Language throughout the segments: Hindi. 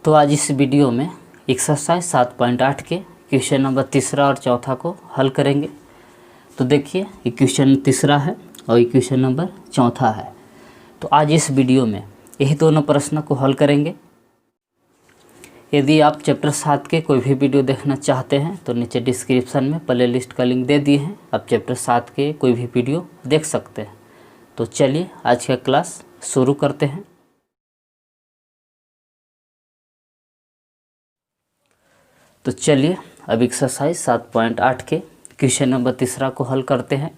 तो आज इस वीडियो में एक्सरसाइज 7.8 के क्वेश्चन नंबर तीसरा और चौथा को हल करेंगे। तो देखिए ये क्वेश्चन तीसरा है और ये क्वेश्चन नंबर चौथा है। तो आज इस वीडियो में यही दोनों प्रश्न को हल करेंगे। यदि आप चैप्टर 7 के कोई भी वीडियो देखना चाहते हैं तो नीचे डिस्क्रिप्शन में प्ले लिस्ट का लिंक दे दिए हैं, आप चैप्टर 7 के कोई भी वीडियो देख सकते हैं। तो चलिए आज का क्लास शुरू करते हैं। तो चलिए अब एक्सरसाइज 7.8 के क्वेश्चन नंबर तीसरा को हल करते हैं।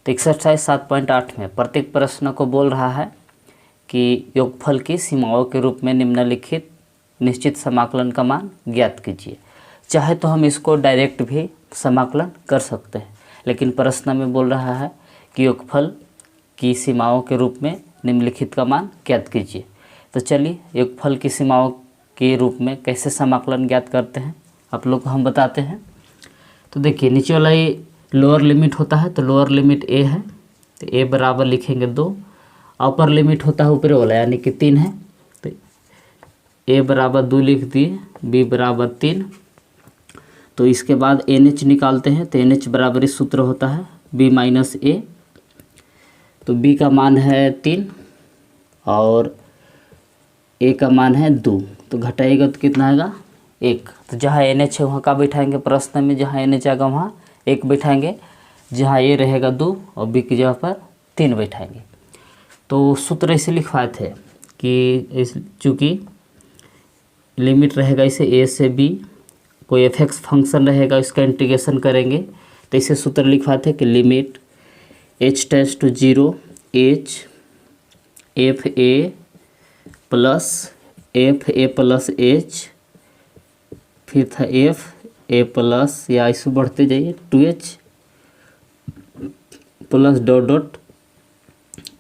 तो एक्सरसाइज 7.8 में प्रत्येक प्रश्न को बोल रहा है कि योगफल की सीमाओं के रूप में निम्नलिखित निश्चित समाकलन का मान ज्ञात कीजिए। चाहे तो हम इसको डायरेक्ट भी समाकलन कर सकते हैं, लेकिन प्रश्न में बोल रहा है कि योगफल की सीमाओं के रूप में निम्नलिखित का मान ज्ञात कीजिए। तो चलिए योगफल की सीमाओं के रूप में कैसे समाकलन ज्ञात करते हैं आप लोग को हम बताते हैं। तो देखिए नीचे वाला ये लोअर लिमिट होता है, तो लोअर लिमिट ए है, तो ए बराबर लिखेंगे 2। अपर लिमिट होता है ऊपर वाला यानी कि 3 है, तो ए बराबर 2 लिख दिए, बी बराबर 3। तो इसके बाद एन एच निकालते हैं, तो एन एच बराबर इस सूत्र होता है बी माइनस ए। तो बी का मान है 3 और ए का मान है 2, तो घटाएगा तो कितना आएगा 1। तो जहाँ एन एच है वहाँ का बैठाएंगे प्रश्न में, जहाँ एन एच आएगा वहाँ 1 बैठाएंगे, जहाँ ए रहेगा 2 और बी की जगह पर 3 बैठाएंगे। तो सूत्र ऐसे लिखवाए थे कि चूँकि लिमिट रहेगा इसे ए से बी, कोई एफ एक्स फंक्शन रहेगा, इसका इंटीग्रेशन करेंगे। तो इसे सूत्र लिखवाए थे कि limit h tends to 0 h f a plus h, फिर था एफ ए प्लस या इसे बढ़ते जाइए 2h plus dot dot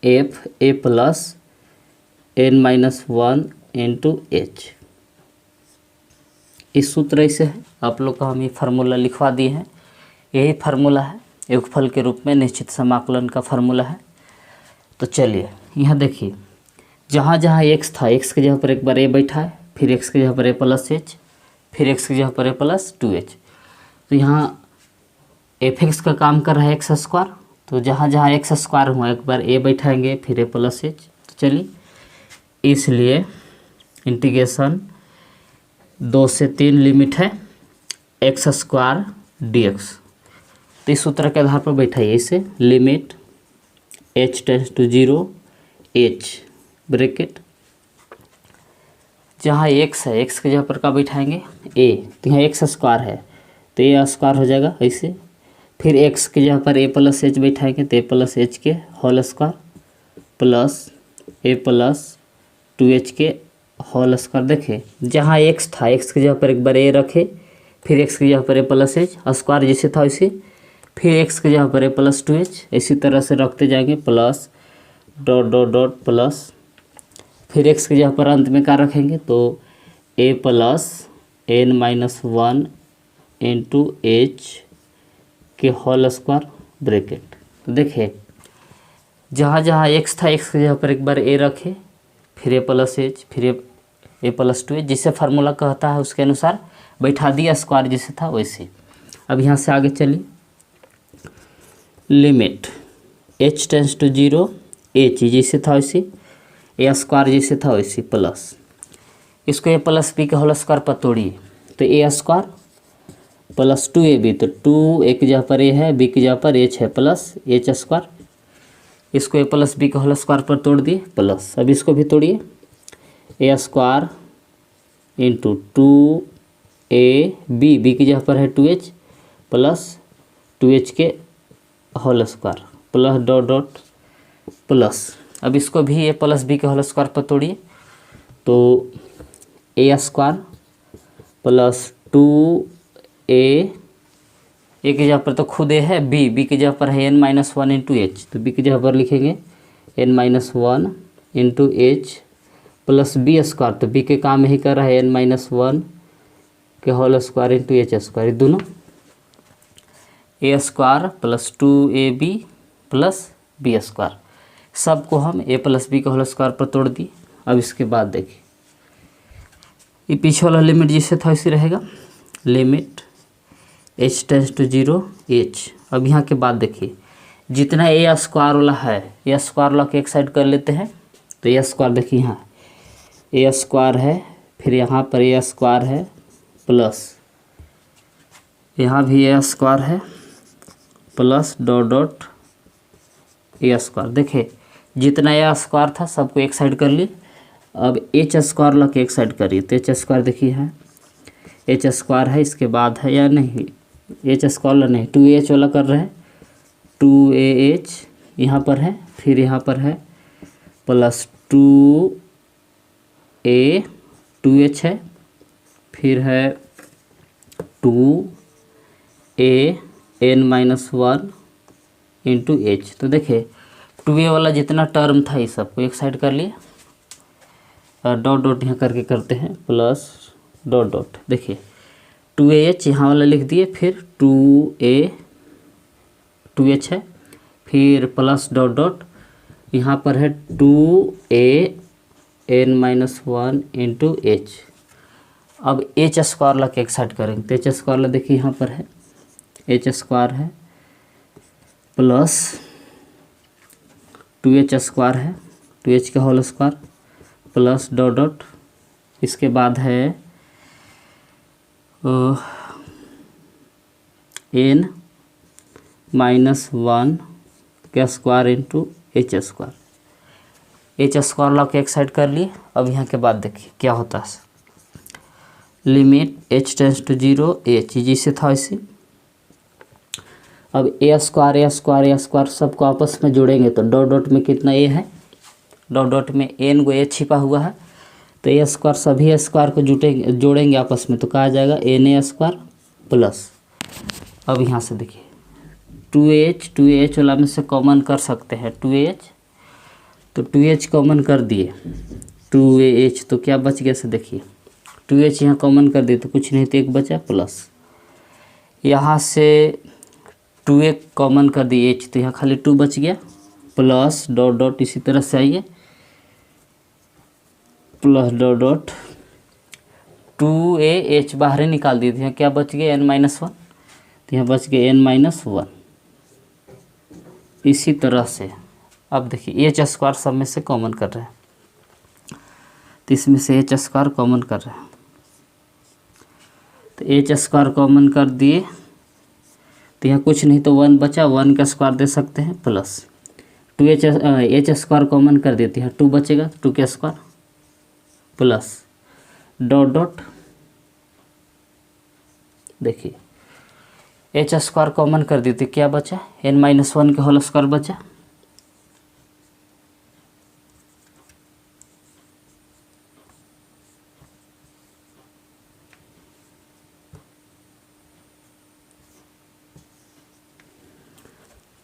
F a plus n-1 into h। इस सूत्र ऐसे है, आप लोग का हम ये फार्मूला लिखवा दिए हैं। यही फार्मूला है योगफल के रूप में निश्चित समाकलन का फार्मूला है। तो चलिए यहाँ देखिए, जहाँ जहाँ x था, x की जगह पर एक बार a बैठा है, फिर x की जगह पर a प्लस h, फिर x की जगह पर a प्लस 2h। तो यहाँ एफ एक्स का काम कर रहा है एक्स स्क्वायर, तो जहाँ जहाँ एक्स स्क्वायर हुआ एक बार a बैठाएंगे फिर a प्लस h। तो चलिए इसलिए इंटीग्रेशन 2 से 3 लिमिट है एक्स स्क्वायर डी एक्स। तो इस सूत्र के आधार पर बैठाइए इसे, limit h tends to 0 h bracket, जहाँ x है x की जगह पर का बैठाएंगे a, तो यहाँ एक्स स्क्वायर है तो a स्क्वायर हो जाएगा ऐसे, फिर x की जगह पर a प्लस h बैठाएंगे तो a प्लस h के whole square plus a plus 2h के होल स्क्वायर। देखें जहाँ x था x की जगह पर एक बार a रखे, फिर x की जगह पर a प्लस h स्क्वायर जैसे था वैसे, फिर x की जगह पर a प्लस 2h, इसी तरह से रखते जाएंगे plus dot dot dot plus, फिर x की जगह पर अंत में क्या रखेंगे तो a plus n-1 into h के होल स्क्वायर ब्रैकेट। तो देखिए जहाँ जहाँ x था x की जगह पर एक बार a रखे, फिर a प्लस h, फिर a प्लस 2h, जिसे फार्मूला कहता है उसके अनुसार बैठा दिया, स्क्वायर जैसे था वैसे। अब यहाँ से आगे चलिए, limit h tends to 0 h जैसे था वैसे, ए स्क्वायर जैसे था वैसे प्लस, इसको ए प्लस बी के होल स्क्वायर पर तोड़िए, तो ए स्क्वायर प्लस 2ab, तो 2 एक जगह पर ए है, बी की जगह पर h है प्लस h स्क्वायर, इसको ए प्लस बी के होल स्क्वायर पर तोड़ दिए प्लस। अब इसको भी तोड़िए, a square into 2ab, b की जगह पर है 2h प्लस 2h के whole square plus dot dot plus. अब इसको भी a प्लस बी के होल स्क्वायर पर तोड़िए, तो a स्क्वायर प्लस 2a, ए की जगह पर तो खुद a है, b की जगह पर है n-1 इंटू h, तो b की जगह पर लिखेंगे n-1 into h plus b square, तो b के काम यही कर रहा है n-1 के whole square into h square, दोनों a square plus 2ab plus b square, सबको हम a प्लस बी के होल स्क्वायर पर तोड़ दिए। अब इसके बाद देखिए ये पीछे वाला लिमिट जिससे था इसी रहेगा, limit h tends to 0 h। अब यहाँ के बाद देखिए जितना ए स्क्वायर वाला है, ए स्क्वायर वाला के एक साइड कर लेते हैं। तो ए स्क्वायर देखिए यहाँ ए स्क्वायर है, फिर यहाँ पर ए स्क्वायर है प्लस यहाँ भी ए स्क्वायर है plus dot dot A square. देखिए जितना ए स्क्वायर था सबको एक साइड कर लिए। अब एच स्क्वायर ला के एक साइड करिए। तो एच स्क्वायर देखिए है, एच स्क्वायर है, इसके बाद है या नहीं, एच स्क्वायर ला नहीं, 2h वाला कर रहे हैं, 2ah यहाँ पर है, फिर यहाँ पर है प्लस 2h है, फिर है 2an-1 इंटू h। तो देखिए 2a वाला जितना टर्म था ये सबको एक साइड कर लिए और डॉट डॉट यहाँ करके करते हैं प्लस डॉट डॉट। देखिए 2ah यहाँ वाला लिख दिए, फिर 2h है, फिर प्लस डॉट डॉट यहाँ पर है 2an-1 इंटू h। अब एच स्क्वायर ला के एक साइड करेंगे। तो एच स्क्वायर ला देखिए यहाँ पर है, एच स्क्वायर है प्लस 2h स्क्वायर है, 2h का whole square plus dot dot, इसके बाद है n-1 का square into H square. H square ला के एक साइड कर लिए। अब यहाँ के बाद देखिए क्या होता है, limit h tends to 0 h जिसे था इसे। अब ए स्क्वायर सबको आपस में जोड़ेंगे तो डॉट डॉट में कितना ए है, डॉट डॉट में एन गो ए छिपा हुआ है। तो ए स्क्वायर सभी स्क्वायर को जोड़ेंगे आपस में तो कहा जाएगा एन स्क्वायर प्लस। अब यहाँ से देखिए 2h वाला में से कॉमन कर सकते हैं 2h, तो 2h कॉमन कर दिए 2ah, तो क्या बच गया से देखिए 2h यहाँ कॉमन कर दिए तो कुछ नहीं तो एक बचा प्लस, यहाँ से 2a कॉमन कर दिए h तो यहाँ खाली 2 बच गया प्लस डॉट डॉट, इसी तरह से आइए प्लस डॉट डॉट 2ah बाहर निकाल दिए थे, यहाँ क्या बच गया n-1, तो यहाँ बच गया n-1। इसी तरह से अब देखिए एच स्क्वायर सब में से कॉमन कर रहे हैं, तो इसमें से एच स्क्वायर कॉमन कर रहे हैं, तो एच स्क्वायर कॉमन कर दिए तो यहाँ कुछ नहीं तो 1 बचा, 1 का स्क्वायर दे सकते हैं plus 2h H square common कर देते हैं 2 बचेगा 2 का स्क्वायर प्लस डॉट डॉट। देखिए एच स्क्वायर कॉमन कर देते क्या बचा, n-1 का होल स्क्वायर बचा,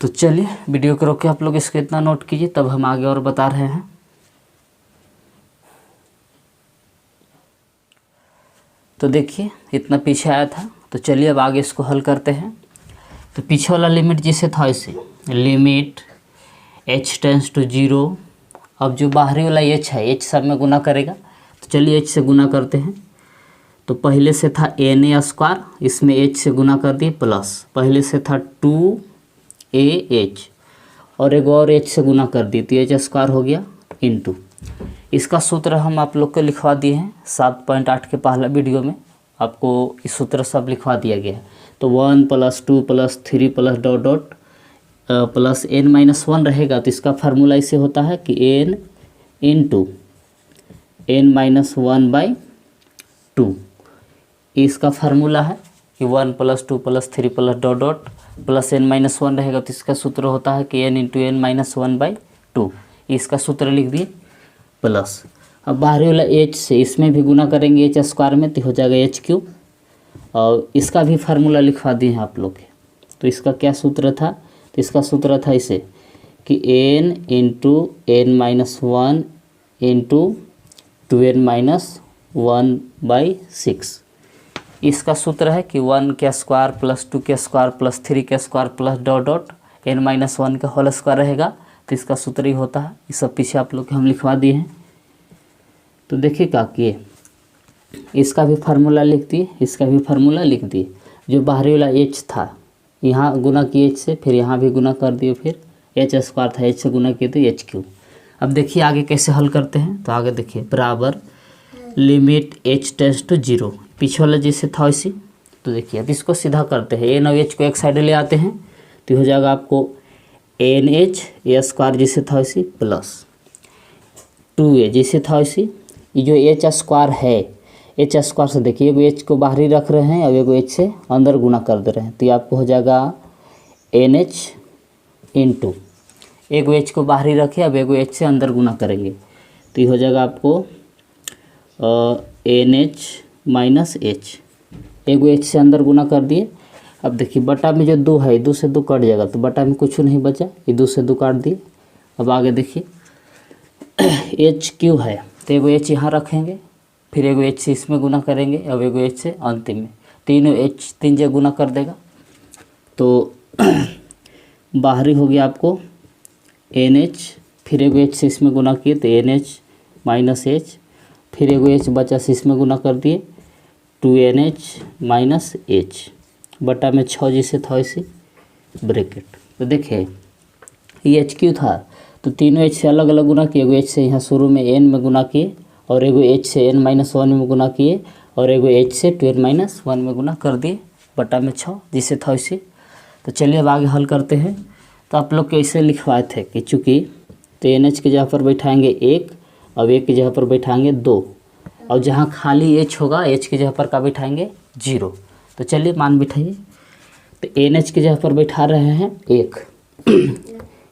तो चलिए वीडियो को रोके आप लोग इसको इतना नोट कीजिए, तब हम आगे और बता रहे हैं। तो देखिए इतना पीछे आया था, तो चलिए अब आगे इसको हल करते हैं। तो पीछे वाला लिमिट जिसे था इसे लिमिट h टेंस टू 0। अब जो बाहरी वाला h है h सब में गुना करेगा, तो चलिए h से गुना करते हैं। तो पहले से था na स्क्वायर, इसमें h से गुना कर दिए प्लस, पहले से था 2ah और एक और h से गुना कर दी तो h स्क्वायर हो गया इंटू। इसका सूत्र हम आप लोग को लिखवा दिए हैं 7.8 के पहला वीडियो में, आपको इस सूत्र सब लिखवा दिया गया है। तो 1 + 2 + 3 plus dot dot plus n-1 रहेगा, तो इसका फार्मूला इसे होता है कि n इंटू n-1/2। इसका फार्मूला है कि 1 + 2 + 3 plus dot dot plus n-1 रहेगा, तो इसका सूत्र होता है कि n इंटू n-1/2। इसका सूत्र लिख दिए प्लस। अब बाहरी वाला h से इसमें भी गुना करेंगे h स्क्वायर में, तो हो जाएगा h3, और इसका भी फार्मूला लिखवा दिए हैं आप लोग के। तो इसका क्या सूत्र था, तो इसका सूत्र था इसे कि n into n-1 into 2n-1/6। इसका सूत्र है कि 1 का स्क्वायर प्लस 2 का स्क्वायर प्लस 3 का square plus dot dot n-1 का होल स्क्वायर रहेगा, तो इसका सूत्र ही होता है। ये सब पीछे आप लोग के हम लिखवा दिए हैं। तो देखिए क्या किए, इसका भी फार्मूला लिख दिए, इसका भी फार्मूला लिख दिए। जो बाहरी वाला एच था यहाँ गुना किए एच से, फिर यहाँ भी गुना कर दिए, फिर एच स्क्वायर था एच से गुना किए तो एच क्यू। अब देखिए आगे कैसे हल करते हैं। तो आगे देखिए बराबर लिमिट एच टेंस टू 0, पीछे वाला जैसे था वैसे। तो देखिए अब इसको सीधा करते हैं, एन और एच को एक साइड ले आते हैं तो हो जाएगा आपको एन एच ए स्क्वायर जैसे था वैसे प्लस 2a जैसे था वैसे। ये जो एच स्क्वायर है, एच स्क्वायर से देखिए एगो एच को बाहरी रख रहे हैं, अब एगो एच से अंदर गुना कर दे रहे हैं, तो ये आपको हो जाएगा एन एच इंटू एगो एच को बाहरी रखे, अब एगो एच से अंदर गुना करेंगे तो ये हो जाएगा आपको एन एच माइनस एच, एगो एच से अंदर गुना कर दिए। अब देखिए बटा में जो 2 है, 2 से 2 कट जाएगा तो बटा में कुछ नहीं बचा, ये 2 से 2 काट दिए। अब आगे देखिए एच क्यू है तो एगो एच यहाँ रखेंगे, फिर एगो एच से इसमें गुना करेंगे, अब एगो एच से अंतिम में, तीनों एच 3 जगह गुना कर देगा तो बाहरी हो गया आपको एन एच, फिर एगो एच से इसमें गुना किए तो एन एच माइनस एच, फिर एगो एच बचा से इसमें गुना कर दिए 2NH माइनस एच, बटा में 6 जिसे था वैसे ब्रैकेट। तो देखिए ये एच क्यू था तो तीनों एच से अलग अलग गुना किए, एगो एच से यहाँ शुरू में एन में गुना किए, और एगो एच से n माइनस 1 में गुना किए, और एगो एच से 2n माइनस 1 में गुना कर दिए, बटा में 6 जिसे था वैसे। तो चलिए अब आगे हल करते हैं। तो आप लोग कैसे लिखवाए थे कि चूँकि तो एन एच की जगह पर बैठाएंगे 1, अब 1 की जगह पर बैठाएंगे 2, और जहाँ खाली एच होगा एच की जगह पर का बैठाएंगे 0। तो चलिए मान बैठाइए। तो एन एच की जगह पर बैठा रहे हैं 1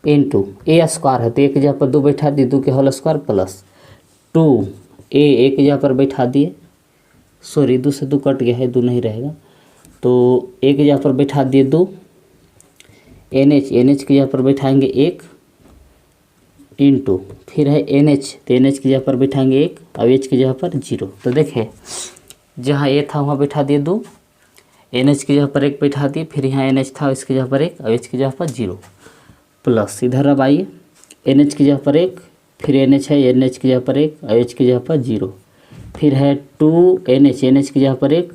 इंटू ए स्क्वायर है तो 1 की जगह पर 2 बैठा दिए, 2 के होल स्क्वायर प्लस 2 ए की जगह पर बैठा दिए, सॉरी 2 से 2 कट गया है, 2 नहीं रहेगा, तो ए की जगह पर बैठा दिए 2, एन एच की जगह पर बैठाएंगे 1 इंटू फिर है एन एच, तो एन एच की जगह पर बैठाएंगे 1, अब एच की जगह पर 0। तो देखिए जहाँ ए था वहाँ बैठा दिए 2, एन एच की जगह पर 1 बैठा दिए, फिर यहाँ एन एच था इसकी जगह पर 1, अब एच की जगह पर 0 प्लस इधर अब आइए एन एच की जगह पर 1, फिर एन एच है एन एच की जगह पर 1, अब एच की जगह पर 0, फिर है 2 एन एच की जगह पर 1,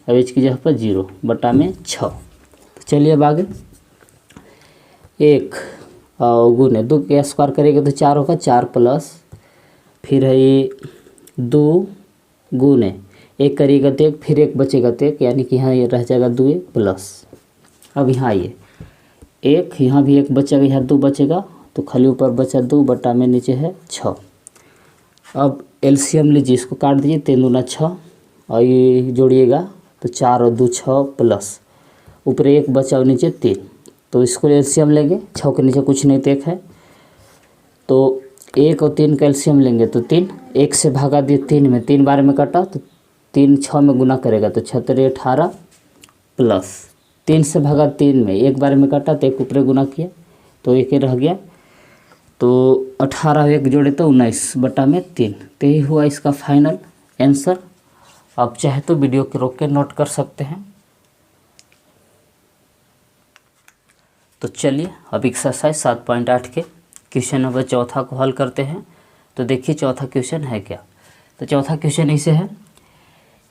अब एच की जगह पर 0 बटा में 6। तो चलिए अब आगे 1 गुने 2 के स्क्वायर करेंगे तो 4 होगा, 4 प्लस फिर है ये 2 गुने 1 करिएगा तो 1, फिर 1 बचेगा तो 1, यानी कि यहाँ ये रह जाएगा 2 प्लस। अब यहाँ आइए 1, यहाँ भी 1 बचेगा, यहाँ 2 बचेगा, तो खाली ऊपर बचा 2 बटा में नीचे है 6। अब एलसीएम लीजिए, इसको काट दीजिए, 3 दूना 6 और ये जोड़िएगा तो 4 और 2 6 प्लस ऊपर 1 बचा और नीचे 3, तो इसको एलसीएम लेंगे, 6 के नीचे कुछ नहीं तो 1 है, तो 1 और 3 का एलसीएम लेंगे तो 3, 1 से भागा दिए 3 में, 3 बार में कटा तो 3 6 में गुना करेगा तो 6 3 18 प्लस 3 से भागा 3 में, 1 बार में कटा तो 1 ऊपर गुना किया तो 1 रह गया, तो 18 1 जोड़े तो 19 बटा में 3। तो यही हुआ इसका फाइनल आंसर। आप चाहे तो वीडियो के रोक के नोट कर सकते हैं। तो चलिए अब एक्सरसाइज 7.8 के क्वेश्चन नंबर 4 को हल करते हैं। तो देखिए चौथा क्वेश्चन है क्या। तो चौथा क्वेश्चन ऐसे है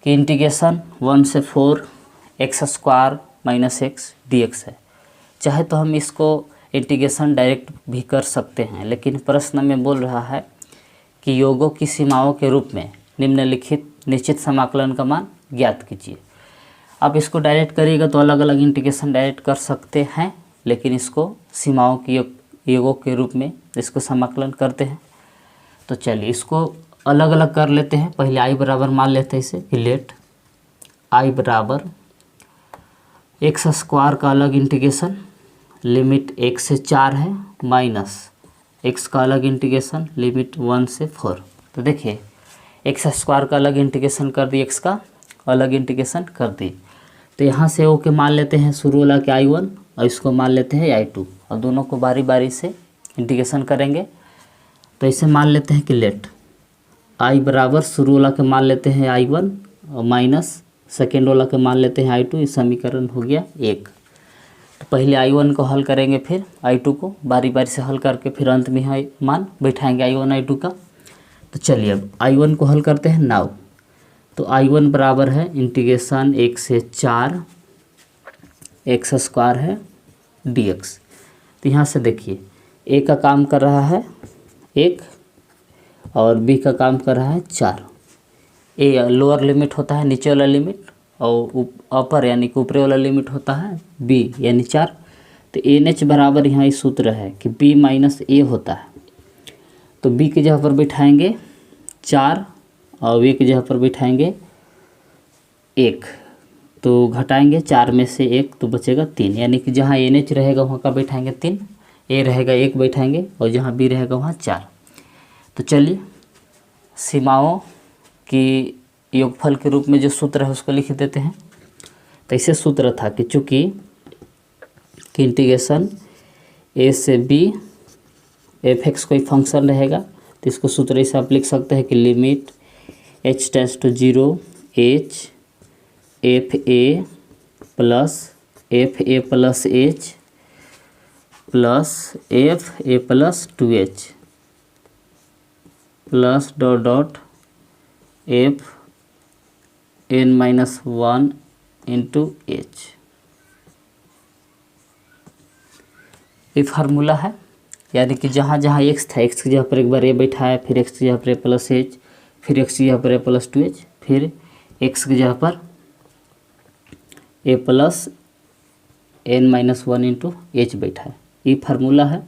कि इंटीग्रेशन 1 से 4 x square minus x D x है। चाहे तो हम इसको इंटीग्रेशन डायरेक्ट भी कर सकते हैं, लेकिन प्रश्न में बोल रहा है कि योगों की सीमाओं के रूप में निम्नलिखित निश्चित समाकलन का मान ज्ञात कीजिए। आप इसको डायरेक्ट करिएगा तो अलग अलग इंटीग्रेशन डायरेक्ट कर सकते हैं, लेकिन इसको सीमाओं की योगों के रूप में इसको समाकलन करते हैं। तो चलिए इसको अलग अलग कर लेते हैं। पहले आई बराबर मान लेते हैं इसे कि लेट आई बराबर एक्स स्क्वायर का अलग इंटीग्रेशन लिमिट 1 से 4 है माइनस एक्स का अलग इंटीग्रेशन लिमिट 1 से 4। तो देखिए एक्स स्क्वायर का अलग इंटीग्रेशन कर दी, एक्स का अलग इंटीग्रेशन कर दी। तो यहाँ से ओ के मान लेते हैं शुरू वाला के I1 और इसको मान लेते हैं I2 और दोनों को बारी बारी से इंटीग्रेशन करेंगे। तो इसे मान लेते हैं कि लेट I बराबर शुरू वाला के मान लेते हैं I1 और माइनस सेकेंड वाला के मान लेते हैं I2। इस समीकरण हो गया 1। तो पहले I1 को हल करेंगे, फिर I2 को बारी बारी से हल करके फिर अंत में यहाँ मान बैठाएंगे I1 I2 का। तो चलिए अब I1 को हल करते हैं नाउ। तो I1 बराबर है इंटीग्रेशन 1 से 4 एक्स स्क्वायर है dx। तो यहाँ से देखिए ए का काम कर रहा है 1 और बी का काम कर रहा है 4। ए लोअर लिमिट होता है नीचे वाला लिमिट और अपर यानी कि ऊपरी वाला लिमिट होता है बी यानी 4। तो NH बराबर यहाँ इस सूत्र है कि B माइनस ए होता है। तो B की जगह पर बिठाएंगे 4 और B की जगह पर बिठाएंगे 1, तो घटाएंगे 4 में से 1 तो बचेगा 3, यानी कि जहाँ NH रहेगा वहाँ का बैठाएंगे 3, A रहेगा 1 बैठाएंगे और जहाँ B रहेगा वहाँ 4। तो चलिए सीमाओं की योगफल के रूप में जो सूत्र है उसको लिख देते हैं। तो ऐसे सूत्र था कि चूँकि इंटीग्रेशन A से B f(x) कोई फंक्शन रहेगा तो इसको सूत्र ऐसे आप लिख सकते हैं कि limit h tends to 0 h fa plus h plus fa plus 2h plus dot dot f n minus 1 into h। ये फार्मूला है, यानी कि जहाँ जहाँ x था x की जगह पर एक बार a बैठाया, फिर x की जगह पर a प्लस h, फिर x की जगह पर a प्लस 2h, फिर x की जगह पर a plus n minus 1 into h बैठाया। ये फार्मूला है।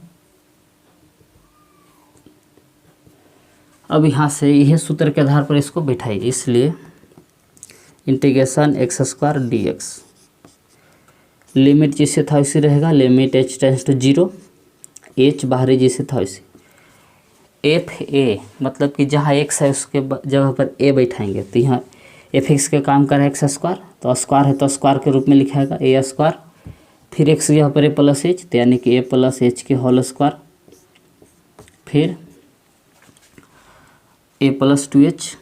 अब यहाँ से यह सूत्र के आधार पर इसको बैठाइए, इसलिए integration x square dx limit जैसे था वैसे रहेगा, limit h tends to 0 h बाहरी जैसे था वैसे fa मतलब कि जहाँ x है उसके जगह पर a बैठाएंगे तो यहाँ f(x) के काम कर है x स्क्वायर, तो स्क्वायर है तो स्क्वायर के रूप में लिखाएगा a स्क्वायर, फिर x की जगह पर a प्लस h तो यानी कि a प्लस h के होल स्क्वायर, फिर a प्लस 2h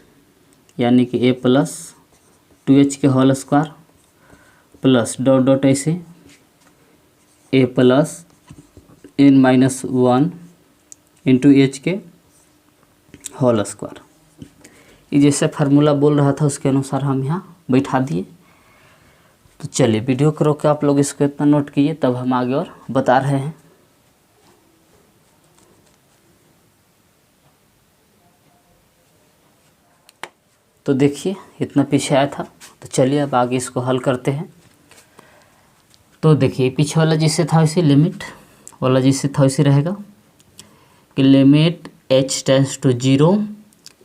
यानी कि a प्लस 2h के whole square plus dot dot ऐसे a plus n minus 1 into h के होल स्क्वायर। ये जैसे फार्मूला बोल रहा था उसके अनुसार हम यहाँ बैठा दिए। तो चलिए वीडियो को रोक के आप लोग इसको इतना नोट कीजिए, तब हम आगे और बता रहे हैं। तो देखिए इतना पीछे आया था, तो चलिए अब आगे इसको हल करते हैं। तो देखिए पीछे वाला जैसे था वैसे लिमिट वाला जैसे था वैसे रहेगा कि limit h tends to 0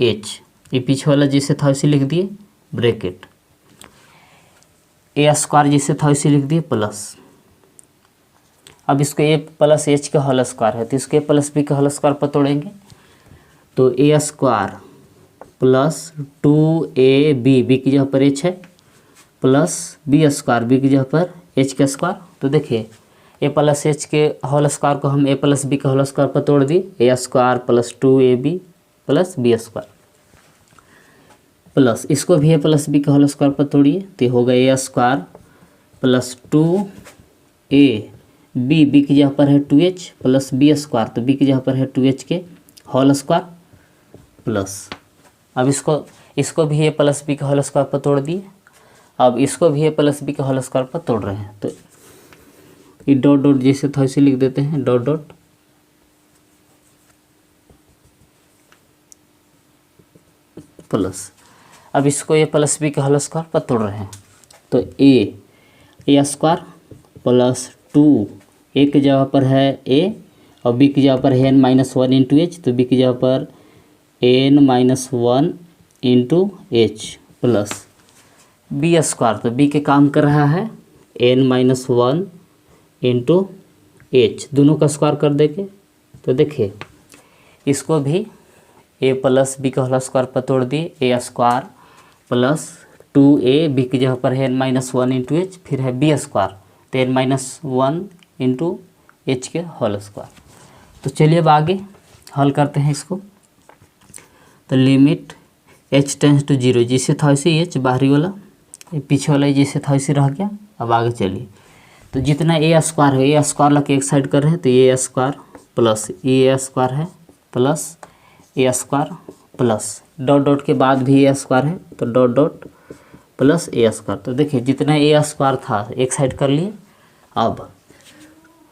h, ये पीछे वाला जैसे था वैसे लिख दिए ब्रैकेट, a स्क्वायर जैसे था वैसे लिख दिए प्लस। अब इसको a प्लस h का होल स्क्वायर है तो इसको a प्लस b का होल स्क्वायर पर तोड़ेंगे, तो a square plus 2ab b की जगह पर h है प्लस b स्क्वायर b की जगह पर h का स्क्वायर। तो देखिए a प्लस h के होल स्क्वायर को हम a प्लस b के होल स्क्वायर पर तोड़ दिए, a square plus 2ab plus b square plus इसको भी a प्लस b के होल स्क्वायर पर तोड़िए तो होगा a square plus 2ab b की जगह पर है 2h प्लस b स्क्वायर, तो b की जगह पर है 2h के होल स्क्वायर प्लस। अब इसको भी a प्लस b के होल स्क्वायर पर तोड़ दिए, अब इसको भी a प्लस b के होल स्क्वायर पर तोड़ रहे हैं, तो ये डॉट डॉट जैसे था इसे लिख देते हैं डॉट डॉट प्लस। अब इसको a प्लस b के होल स्क्वायर पर तोड़ रहे हैं, तो a स्क्वायर प्लस 2 a की जगह पर है a और b की जगह पर है n माइनस 1 इंटू h, तो b की जगह पर n minus 1 into h plus b square, तो b के काम कर रहा है n माइनस 1 इंटू h, दोनों का स्क्वायर कर देंगे। तो देखिए इसको भी a प्लस b का होल स्क्वायर पर तोड़ दिए, a square plus 2a b की जगह पर है n माइनस 1 इंटू h, फिर है b स्क्वायर तो n माइनस 1 इंटू h के होल स्क्वायर। तो चलिए अब आगे हल करते हैं इसको। तो लिमिट h टेंड्स टू 0 जैसे था वैसे h बाहरी वाला, ये पीछे वाला जैसे था वैसे रह गया। अब आगे चलिए, तो जितना a स्क्वायर है a स्क्वायर ला के एक साइड कर रहे हैं, तो a square plus a square है plus a square plus dot dot के बाद भी ए स्क्वायर है तो dot dot plus A square. तो देखिए जितना ए स्क्वायर था एक साइड कर लिए। अब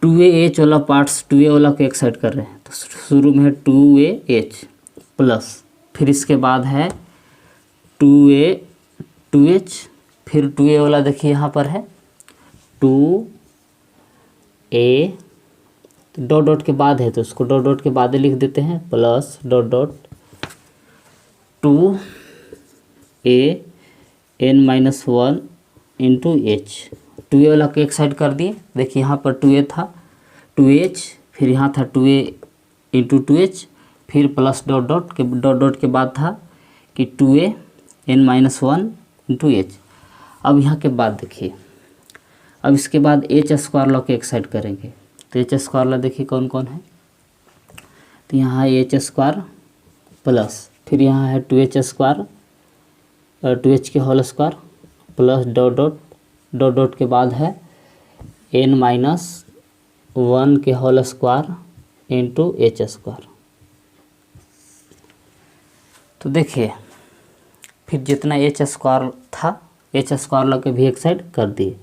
2a वाला पार्ट्स 2a वाला को एक साइड कर रहे हैं तो शुरू में है 2ah प्लस, फिर इसके बाद है 2a 2h, फिर 2a वाला देखिए यहाँ पर है 2a, डॉट डॉट के बाद है तो उसको डॉट डॉट के बाद लिख देते हैं plus dot dot 2a n-1 into H. 2a वाला को एक साइड कर दिए। देखिए यहाँ पर 2a था 2h, फिर यहाँ था 2a इंटू 2h, फिर प्लस डॉट डॉट के बाद था कि 2a n-1 इंटू एच। अब यहाँ के बाद देखिए, अब इसके बाद एच स्क्वायर लॉ के एक साइड करेंगे तो एच स्क्वायर लॉ देखिए कौन कौन है। तो यहाँ है एच स्क्वायर प्लस, फिर यहाँ है 2h स्क्वायर 2h के whole square plus dot dot के बाद है n-1 के whole square into H square. तो देखिए फिर जितना एच स्क्वायर था एच स्क्वायर लगा के भी एक साइड कर दिए।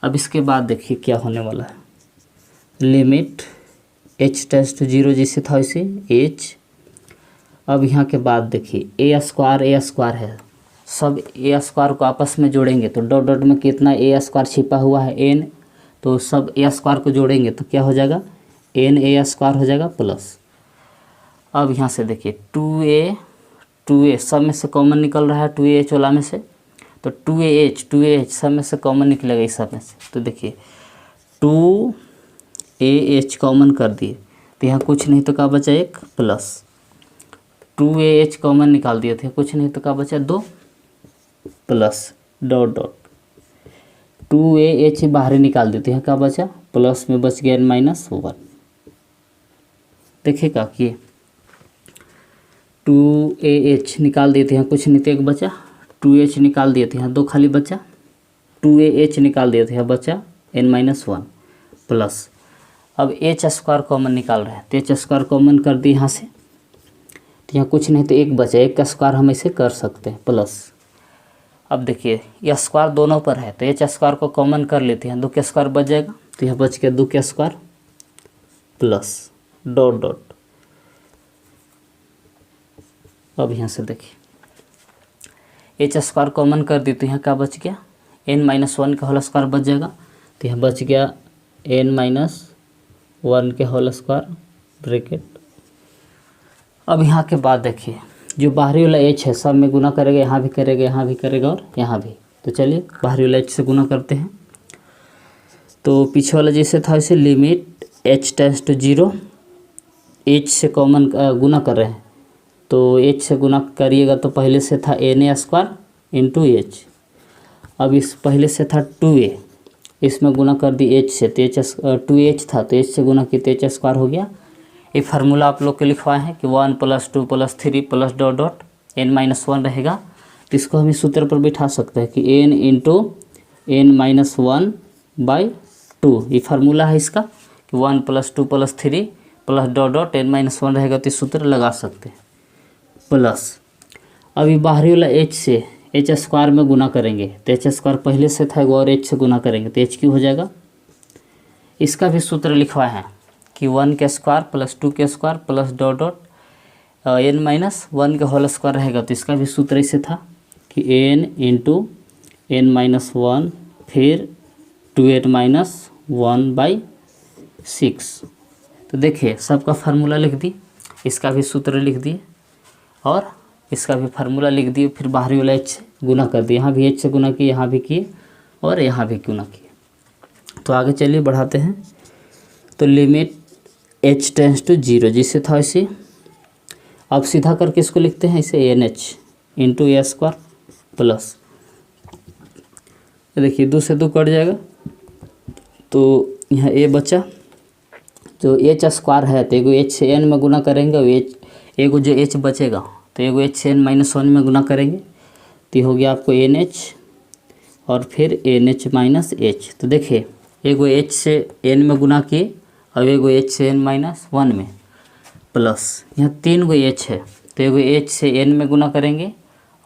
अब इसके बाद देखिए क्या होने वाला है, लिमिट h टेंड्स टू 0 जैसे था वैसे h। अब यहाँ के बाद देखिए ए स्क्वायर है, सब ए स्क्वायर को आपस में जोड़ेंगे तो डॉट डॉट में कितना ए स्क्वायर छिपा हुआ है n, तो सब ए स्क्वायर को जोड़ेंगे तो क्या हो जाएगा n ए स्क्वायर हो जाएगा प्लस। अब यहाँ से देखिए 2a सब में से कॉमन निकल रहा है 2ah वाला में से, तो 2ah सब में से कॉमन निकलेगा इस सब में से। तो देखिए 2ah कॉमन कर दिए तो यहाँ कुछ नहीं तो क्या बचा एक प्लस, 2ah कॉमन निकाल दिए थे कुछ नहीं तो क्या बचा 2 प्लस डॉट डॉट 2ah बाहर निकाल देते हैं क्या बचा प्लस में बच गया n-1। देखिएगा कि 2ah निकाल देते हैं कुछ नहीं तो एक बचा, 2h निकाल दिए थे यहाँ 2 खाली बचा, 2ah निकाल दिए थे यहाँ बचा n-1 प्लस। अब एच स्क्वायर कॉमन निकाल रहे हैं तो एच स्क्वायर कॉमन कर दिए यहाँ से तो यहाँ कुछ नहीं तो एक बचा, एक का स्क्वायर हम इसे कर सकते हैं प्लस। अब देखिए यह स्क्वायर दोनों पर है तो एच स्क्वायर को कॉमन कर लेते हैं 2 का स्क्वायर बच जाएगा तो यह बच गया 2 का स्क्वायर प्लस डॉट डॉट। अब यहाँ से देखिए एच स्क्वायर कॉमन कर दी तो यहाँ क्या बच गया n-1 का होल स्क्वायर बच जाएगा तो यहाँ बच गया n-1 के होल स्क्वायर ब्रैकेट। अब यहाँ के बाद देखिए जो बाहरी वाला h है सब में गुना करेगा, यहाँ भी करेगा यहाँ भी करेगा और यहाँ भी। तो चलिए बाहरी वाला h से गुना करते हैं। तो पीछे वाला जैसे था वैसे limit h tends to 0, h से कॉमन गुना कर रहे हैं तो h से गुना करिएगा तो पहले से था na स्क्वायर इंटू एच। अब इस पहले से था 2a, इसमें गुना कर दी h से तो h 2h था तो h से गुना की तो h स्क्वायर हो गया। ये फार्मूला आप लोग के लिखवाए हैं कि 1 + 2 + 3 प्लस डॉट डॉट n-1 रहेगा। तो इसको हम इस सूत्र पर बिठा सकते हैं कि n इंटू n-1/2, ये फार्मूला है इसका कि 1 + 2 + 3 प्लस डॉट डॉट n-1 रहेगा तो सूत्र लगा सकते हैं प्लस। अभी बाहरी वाला h से h स्क्वायर में गुना करेंगे तो h स्क्वायर पहले से था और h से गुना करेंगे तो h हो जाएगा। इसका भी सूत्र लिखवाए हैं कि 1 का स्क्वायर प्लस 2 का square plus dot dot n-1 का होल स्क्वायर रहेगा तो इसका भी सूत्र ऐसे था कि n इंटू n-1 फिर 2n-1/6। तो देखिए सबका फार्मूला लिख दी, इसका भी सूत्र लिख दिए और इसका भी फार्मूला लिख दिए, फिर बाहरी वाला h से गुना कर दिए, यहाँ भी h से गुना किए यहाँ भी किए और यहाँ भी गुना किए। तो आगे चलिए बढ़ाते हैं। तो लिमिट h टेंड्स टू 0 जिससे था इसे अब सीधा करके इसको लिखते हैं इसे nh इंटू ए स्क्वायर प्लस। देखिए 2 से 2 कट जाएगा तो यहाँ a बचा, जो h स्क्वायर है तो एगो h से n में गुना करेंगे और एगो जो h बचेगा तो एगो h से n-1 में गुना करेंगे तो ये हो गया आपको nh और फिर nh-h। तो देखिए एगो h से n में गुना किए और एगो h से n-1 में प्लस यहाँ 3 गो h है तो एगो h से n में गुना करेंगे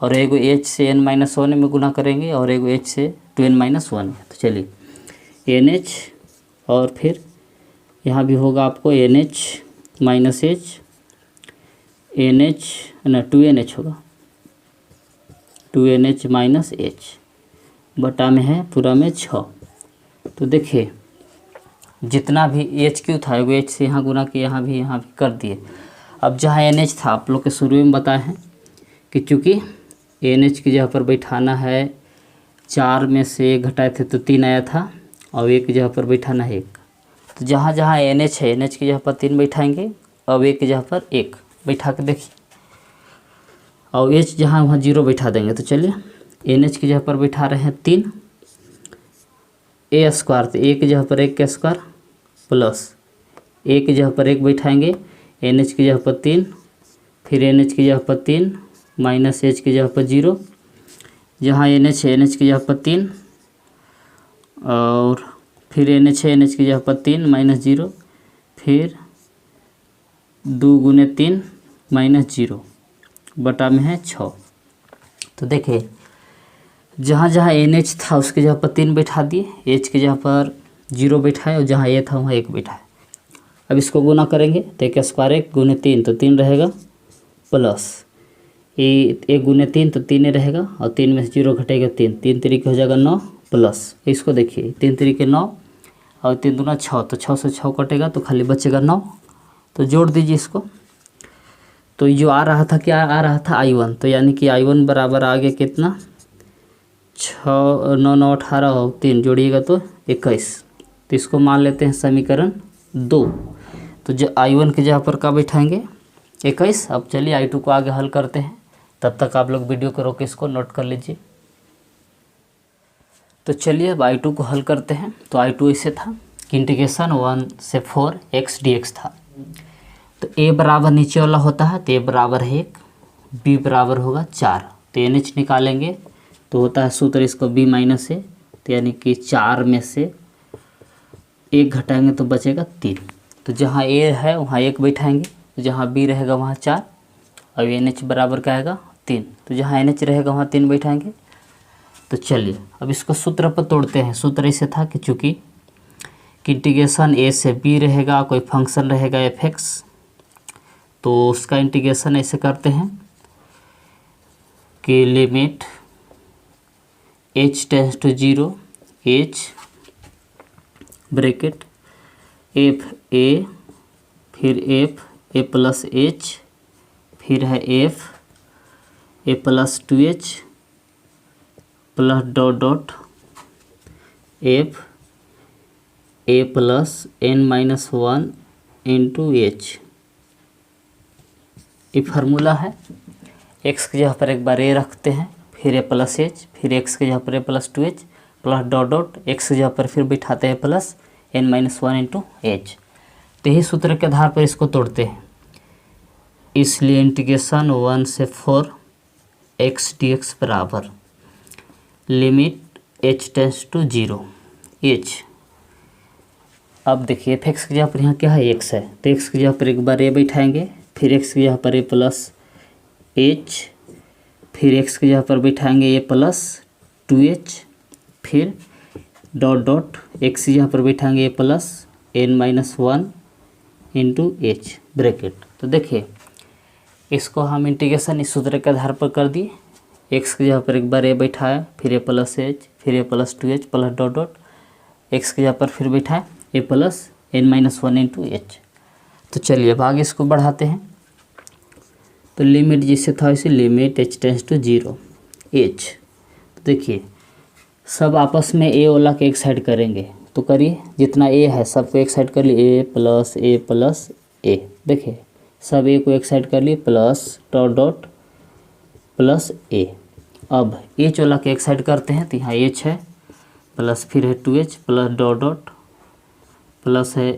और एगो h से n-1 में गुना करेंगे और एगो h से 2n-1 में। तो चलिए NH और फिर यहाँ भी होगा आपको NH माइनस H, NH ना 2NH होगा, 2NH माइनस H बटा में है पूरा में 6। तो देखिए जितना भी HQ था वो H से यहाँ गुना किया, यहाँ भी कर दिए। अब जहाँ NH था आप लोग के शुरू में बताए हैं कि चूँकि NH की जगह पर बैठाना है 4 में से 1 घटाए थे तो 3 आया था और 1 की जगह पर बैठाना है 1। तो जहाँ जहाँ NH है NH की जगह पर 3 बैठाएंगे और 1 की जगह पर 1 बैठा के देखिए, और H जहाँ वहाँ 0 बैठा देंगे। तो चलिए NH की जगह पर बैठा रहे हैं 3, A स्क्वायर तो 1 की जगह पर 1 का स्क्वायर प्लस 1 की जगह पर 1 बैठाएंगे, NH की जगह पर 3, फिर NH की जगह पर 3 माइनस H की जगह पर 0, जहाँ NH है NH की जगह पर 3 और फिर NH है NH की जगह पर 3 माइनस 0, फिर 2 गुने 3 माइनस 0 बटा में है 6। तो देखिए जहाँ जहाँ NH था उसकी जगह पर 3 बैठा दिए, H की जगह पर 0 बैठाए और जहाँ A था वहाँ 1 बैठाए। अब इसको गुना करेंगे तो 1 स्क्वायर 1 गुने 3 तो 3 रहेगा प्लस 1 गुने 3 तो 3 रहेगा और 3 में से 0 घटेगा 3, 3 तरीके हो जाएगा 9 प्लस इसको देखिए 3 तरीके 9 और 3 दूना 6, तो 6 से 6 कटेगा तो खाली बचेगा 9। तो जोड़ दीजिए इसको। तो जो आ रहा था क्या आ रहा था I1, तो यानी कि I1 बराबर आ गया कितना 6 9 9 18 और 3 जोड़िएगा तो 21। तो इसको मान लेते हैं समीकरण 2। तो जो I1 की जगह पर क्या बैठाएंगे 21। अब चलिए I2 को आगे हल करते हैं, तब तक आप लोग वीडियो को रोक के इसको नोट कर लीजिए। तो चलिए अब I2 को हल करते हैं। तो I2 ऐसे था कि इंटीग्रेशन 1 से 4 x dx था। तो a बराबर नीचे वाला होता है तो a बराबर है 1, b बराबर होगा 4। तो NH निकालेंगे तो होता है सूत्र इसको b माइनस a, तो यानी कि 4 में से 1 घटाएंगे तो बचेगा 3। तो जहाँ a है वहाँ 1 बैठाएंगे, तो जहाँ b रहेगा वहाँ 4 और NH बराबर क्या आएगा 3। तो जहाँ NH रहेगा वहाँ 3 बैठाएंगे। तो चलिए अब इसको सूत्र पर तोड़ते हैं। सूत्र ऐसे था कि चूँकि इंटीग्रेशन a से b रहेगा, कोई फंक्शन रहेगा fx, तो उसका इंटीग्रेशन ऐसे करते हैं कि limit h tends to 0 h bracket f a फिर f a प्लस h फिर है f a plus 2h plus dot dot f a plus n-1 into h। ये फार्मूला है। x की जगह पर एक बार a रखते हैं, फिर a प्लस h, फिर x की जगह पर a plus 2h plus dot dot x की जगह पर फिर बिठाते हैं प्लस n-1 इंटू h। तो यही सूत्र के आधार पर इसको तोड़ते हैं। इसलिए इंटीग्रेशन 1 से 4 x dx बराबर limit h tends to 0 h। अब देखिए fx की जगह पर यहाँ क्या है x है, तो x की जगह पर एक बार a बैठाएंगे, फिर x की जगह पर a प्लस h, फिर x की जगह पर बैठाएंगे a प्लस 2h, फिर डॉट डॉट x की जगह पर बैठाएंगे a plus n-1 into h bracket. तो देखिए इसको हम इंटीग्रेशन इस सूत्र के आधार पर कर दिए। x की जगह पर एक बार a बैठाया, फिर a प्लस h, फिर a plus 2h plus dot dot x की जगह पर फिर बैठाए a plus n-1 into h। तो चलिए अब आगे इसको बढ़ाते हैं। तो लिमिट जिससे था इसे limit h tends to 0 h। तो देखिए सब आपस में a वाला के एक साइड करेंगे, तो करिए जितना a है सबको एक साइड कर लिए a प्लस a। देखिए सब a को एक साइड कर लिए plus dot dot plus a। अब h वाला के एक साइड करते हैं, तो यहाँ h है प्लस फिर है 2h plus dot dot plus है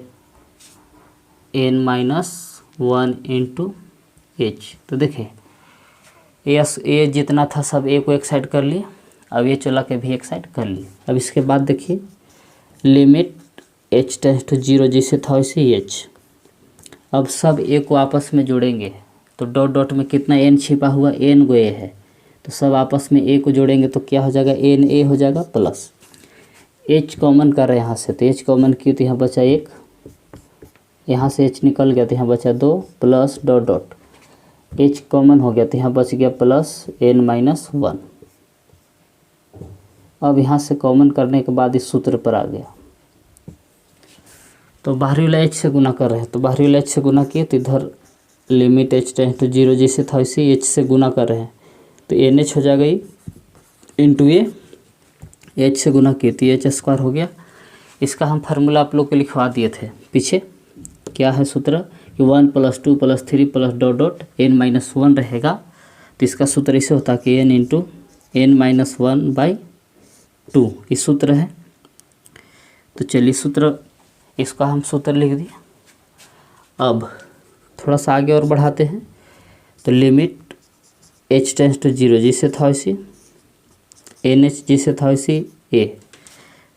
n-1 इंटू h। तो देखिए a जितना था सब a को एक साइड कर लिए, अब ये चला के भी एक साइड कर लिए। अब इसके बाद देखिए लिमिट h टेंड्स टू 0 जैसे था वैसे h। अब सब a को आपस में जोड़ेंगे, तो डॉट डॉट में कितना एन छिपा हुआ, एन गो ए है, तो सब आपस में ए को जोड़ेंगे तो क्या हो जाएगा, एन ए हो जाएगा प्लस एच कॉमन कर रहे हैं यहाँ से, तो एच कॉमन किया तो यहाँ बचा 1, यहाँ से एच निकल गया तो यहाँ बचा 2 plus dot dot H common हो गया तो यहाँ बच गया प्लस n-1। अब यहाँ से कॉमन करने के बाद इस सूत्र पर आ गया, तो बाहरी वाला h से गुना कर रहे हैं, तो बाहरी वाला h से गुना किए तो इधर लिमिट h टेंड्स टू 0 जैसे था वैसे h से गुना कर रहे हैं, तो NH हो जाएगा इंटू ए, h से गुना किए तो h स्क्वायर हो गया। इसका हम फार्मूला आप लोग को लिखवा दिए थे पीछे, क्या है सूत्र कि 1 + 2 + 3 + डॉट डॉट n-1 रहेगा, तो इसका सूत्र ऐसे होता है कि n इंटू n-1/2 इस सूत्र है। तो चलिए सूत्र, इसका हम सूत्र लिख दिए। अब थोड़ा सा आगे और बढ़ाते हैं, तो लिमिट h टेंड्स टू 0 जैसे था वैसे NH जैसे था वैसे a।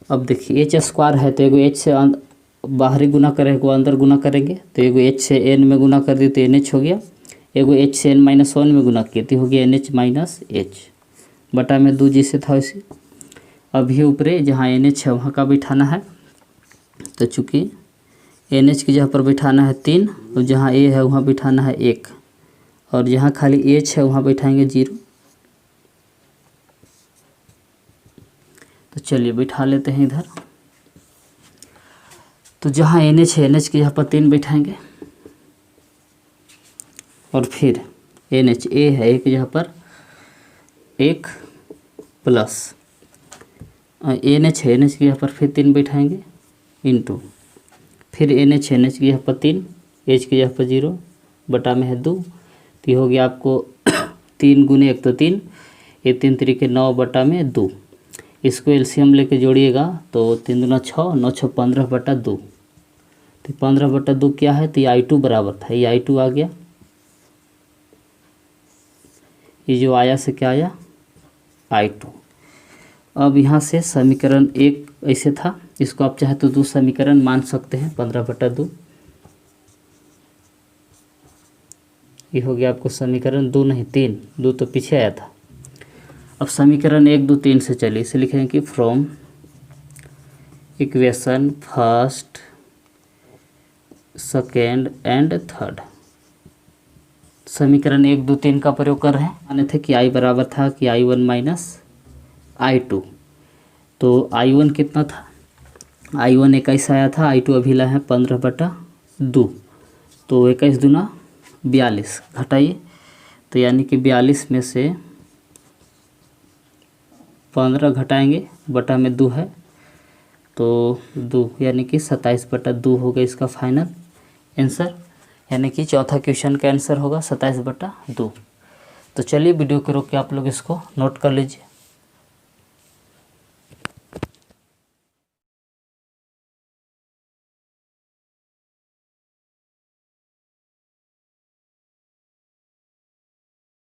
अब देखिए h स्क्वायर है तो एगो h से बाहरी गुना करेंगे, एगो अंदर गुना करेंगे, तो एगो h से n में गुना कर दी तो NH हो गया, एगो h से n-1 में गुना किए तो हो गया NH-H बटा में 2 जैसे था वैसे। अभी ऊपरे जहाँ NH है वहाँ का बिठाना है, तो चूँकि NH की जगह पर बिठाना है 3 और जहाँ A है वहाँ बिठाना है 1 और जहाँ खाली H है वहाँ बिठाएंगे 0। तो चलिए बिठा लेते हैं इधर, तो जहाँ NH है NH की जगह पर 3 बिठाएंगे और फिर NH A है A की जगह पर 1 प्लस NH है NH की जगह पर फिर 3 बिठाएंगे इंटू फिर NH है NH की जगह पर 3 H की जगह पर 0 बटा में है 2, तो ये हो गया आपको 3 गुने 1 तो 3, ये 3 तरीके 9 बटा में 2। इसको एलसीएम लेके जोड़िएगा तो 3 दूना 6, 9 6 15 बटा 2, तो 15 बटा 2 क्या है, तो ये I2 बराबर था, ये I2 आ गया, ये जो आया से क्या आया I2। अब यहाँ से समीकरण 1 ऐसे था, इसको आप चाहे तो 2 समीकरण मान सकते हैं, 15 बटा 2 ये हो गया आपको समीकरण 2 नहीं 3, 2 तो पीछे आया था। अब समीकरण 1 2 3 से चलिए इसे लिखेंगे कि from equation first second and third, समीकरण 1 2 3 का प्रयोग कर रहे हैं। माने थे कि I बराबर था कि I1 माइनस I2, तो I1 कितना था, I1 21 आया था, I2 अभी लाए हैं 15 बटा 2, तो 21 दूना 42 घटाइए, तो यानी कि 42 में से 15 घटाएंगे बटा में 2 है तो 2 यानी कि 27 बटा 2 होगा इसका फाइनल आंसर, यानी कि चौथा क्वेश्चन का आंसर होगा 27 बटा 2। तो चलिए वीडियो को रोक के आप लोग इसको नोट कर लीजिए।